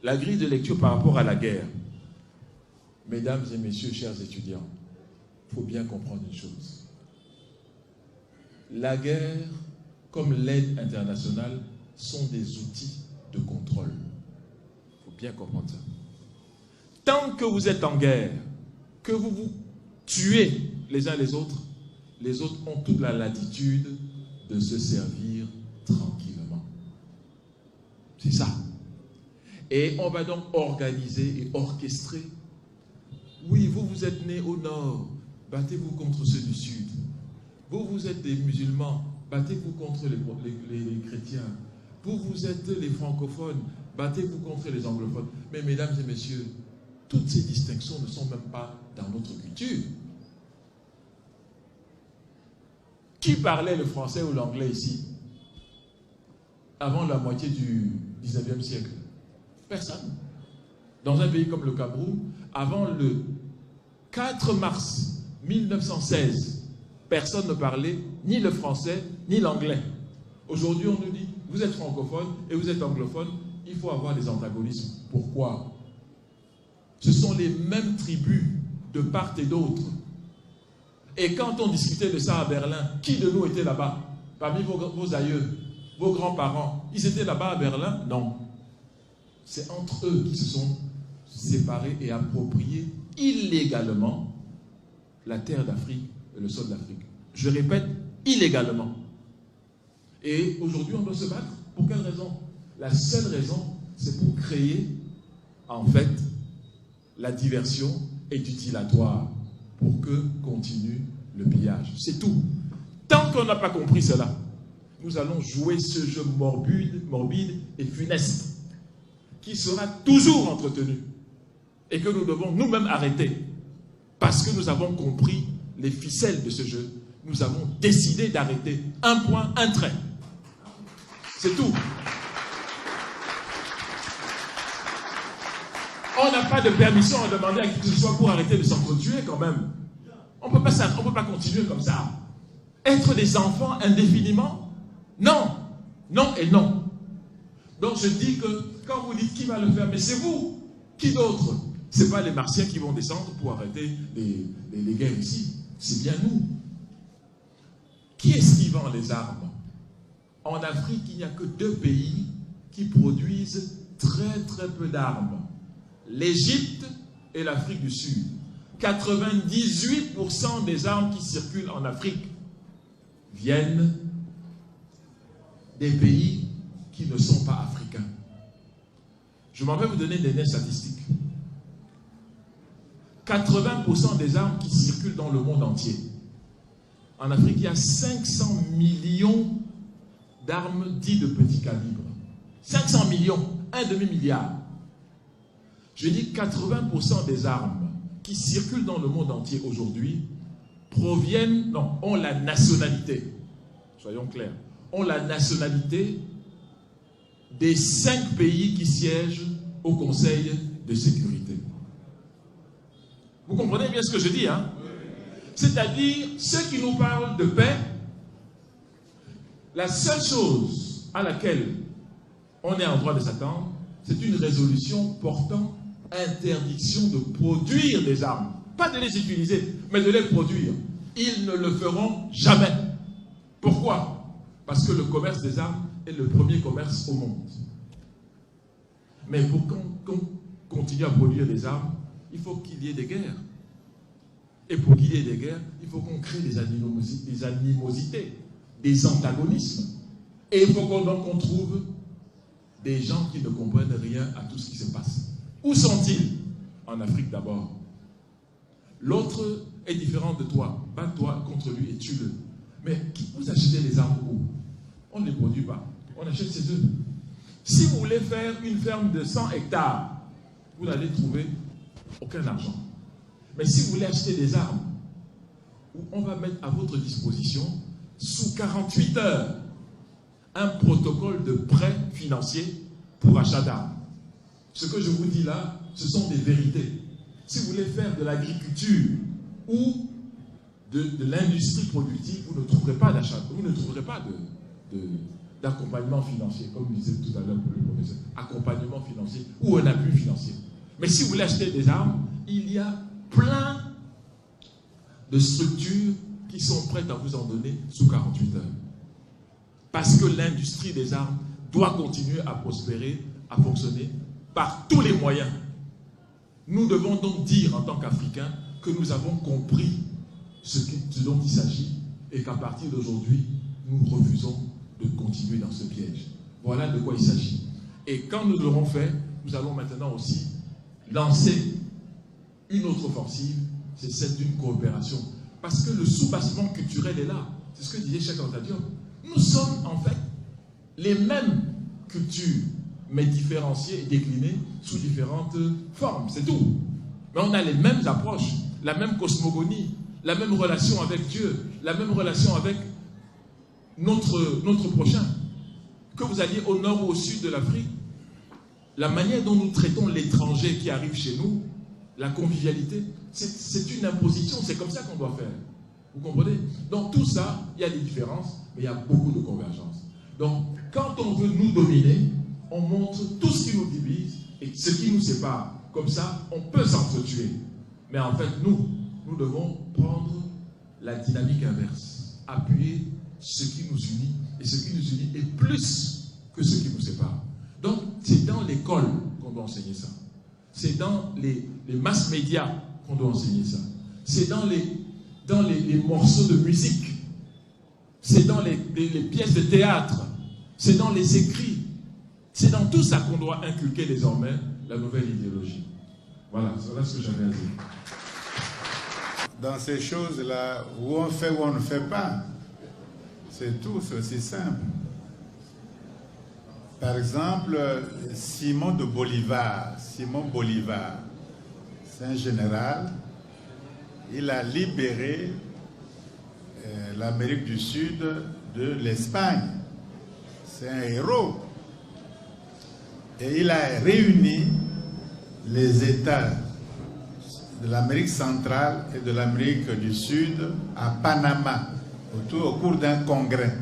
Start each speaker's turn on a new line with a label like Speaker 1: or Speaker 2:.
Speaker 1: La grille de lecture par rapport à la guerre. Mesdames et messieurs, chers étudiants, il faut bien comprendre une chose. La guerre, comme l'aide internationale, sont des outils de contrôle. Il faut bien comprendre ça. Tant que vous êtes en guerre, que vous vous tuez les uns les autres ont toute la latitude de se servir tranquillement. C'est ça. Et on va donc organiser et orchestrer. Oui, vous, vous êtes nés au nord, battez-vous contre ceux du sud. Vous, vous êtes des musulmans, battez-vous contre les chrétiens. Vous, vous êtes les francophones, battez-vous contre les anglophones. Mais mesdames et messieurs, toutes ces distinctions ne sont même pas dans notre culture. Qui parlait le français ou l'anglais ici avant la moitié du 19e siècle? Personne. Dans un pays comme le Cameroun, avant le 4 mars 1916, personne ne parlait ni le français ni l'anglais. Aujourd'hui, on nous dit, vous êtes francophone et vous êtes anglophone, il faut avoir des antagonismes. Pourquoi? Ce sont les mêmes tribus de part et d'autre. Et quand on discutait de ça à Berlin, qui de nous était là-bas? Parmi vos aïeux, vos grands-parents, ils étaient là-bas à Berlin? Non. C'est entre eux qui se sont séparés et appropriés illégalement la terre d'Afrique et le sol d'Afrique. Je répète, illégalement. Et aujourd'hui, on doit se battre. Pour quelle raison? La seule raison, c'est pour créer, en fait, la diversion et l'utilatoire pour que continue le pillage. C'est tout. Tant qu'on n'a pas compris cela, nous allons jouer ce jeu morbide et funeste qui sera toujours entretenu et que nous devons nous-mêmes arrêter parce que nous avons compris les ficelles de ce jeu. Nous avons décidé d'arrêter. Un point, un trait. C'est tout. On n'a pas de permission à demander à qui que ce soit pour arrêter de s'entretuer quand même. On ne peut pas continuer comme ça. Être des enfants indéfiniment? Non. Non et non. Donc je dis que quand vous dites qui va le faire, mais c'est vous. Qui d'autre? Ce n'est pas les Martiens qui vont descendre pour arrêter les guerres ici. C'est bien nous. Qui est-ce qui vend les armes? En Afrique, il n'y a que 2 pays qui produisent très très peu d'armes. L'Égypte et l'Afrique du Sud. 98% des armes qui circulent en Afrique viennent des pays qui ne sont pas africains. Je m'en vais vous donner des données statistiques. 80% des armes qui circulent dans le monde entier. En Afrique, il y a 500 millions d'armes dites de petit calibre. 500 millions, un demi-milliard. Je dis 80% des armes qui circulent dans le monde entier aujourd'hui ont la nationalité, soyons clairs, ont la nationalité des 5 pays qui siègent au Conseil de sécurité. Vous comprenez bien ce que je dis, hein? C'est-à-dire, ceux qui nous parlent de paix, la seule chose à laquelle on est en droit de s'attendre, c'est une résolution portant interdiction de produire des armes. Pas de les utiliser, mais de les produire. Ils ne le feront jamais. Pourquoi? Parce que le commerce des armes est le premier commerce au monde. Mais pour qu'on continue à produire des armes, il faut qu'il y ait des guerres. Et pour qu'il y ait des guerres, il faut qu'on crée des animosités, des antagonismes. Et il faut qu'on trouve des gens qui ne comprennent rien à tout ce qui se passe. Où sont-ils? En Afrique d'abord. L'autre est différent de toi. Bats-toi contre lui et tue-le. Mais vous achetez les armes où? On ne les produit pas. On achète chez eux. Si vous voulez faire une ferme de 100 hectares, vous n'allez trouver aucun argent. Mais si vous voulez acheter des armes, on va mettre à votre disposition, sous 48 heures, un protocole de prêt financier pour achat d'armes. Ce que je vous dis là, ce sont des vérités. Si vous voulez faire de l'agriculture ou de l'industrie productive, vous ne trouverez pas d'achat, vous ne trouverez pas d'accompagnement financier, comme disait tout à l'heure le professeur, accompagnement financier ou un appui financier. Mais si vous voulez acheter des armes, il y a plein de structures qui sont prêtes à vous en donner sous 48 heures. Parce que l'industrie des armes doit continuer à prospérer, à fonctionner par tous les moyens. Nous devons donc dire en tant qu'Africains que nous avons compris ce dont il s'agit et qu'à partir d'aujourd'hui, nous refusons de continuer dans ce piège. Voilà de quoi il s'agit. Et quand nous l'aurons fait, nous allons maintenant aussi lancer une autre offensive, c'est celle d'une coopération. Parce que le soubassement culturel est là. C'est ce que disait Cheikh Anta Diop. Nous sommes en fait les mêmes cultures, mais différenciées et déclinées sous différentes formes, c'est tout. Mais on a les mêmes approches, la même cosmogonie, la même relation avec Dieu, la même relation avec notre prochain. Que vous alliez au nord ou au sud de l'Afrique, la manière dont nous traitons l'étranger qui arrive chez nous, la convivialité, c'est une imposition, c'est comme ça qu'on doit faire. Vous comprenez? Dans tout ça, il y a des différences, mais il y a beaucoup de convergences. Donc, quand on veut nous dominer, on montre tout ce qui nous divise et ce qui nous sépare. Comme ça, on peut s'entretuer. Mais en fait, nous devons prendre la dynamique inverse, appuyer ce qui nous unit, et ce qui nous unit est plus que ce qui nous sépare. Donc, c'est dans l'école qu'on doit enseigner ça. C'est dans les mass médias qu'on doit enseigner ça. C'est dans les morceaux de musique. C'est dans les pièces de théâtre. C'est dans les écrits. C'est dans tout ça qu'on doit inculquer désormais la nouvelle idéologie. Voilà, c'est ce que j'avais à dire.
Speaker 2: Dans ces choses-là, où on fait ou on ne fait pas, c'est tout, c'est aussi simple. Par exemple, Simon Bolivar, c'est un général, il a libéré l'Amérique du Sud de l'Espagne. C'est un héros. Et il a réuni les États de l'Amérique centrale et de l'Amérique du Sud à Panama, au cours d'un congrès.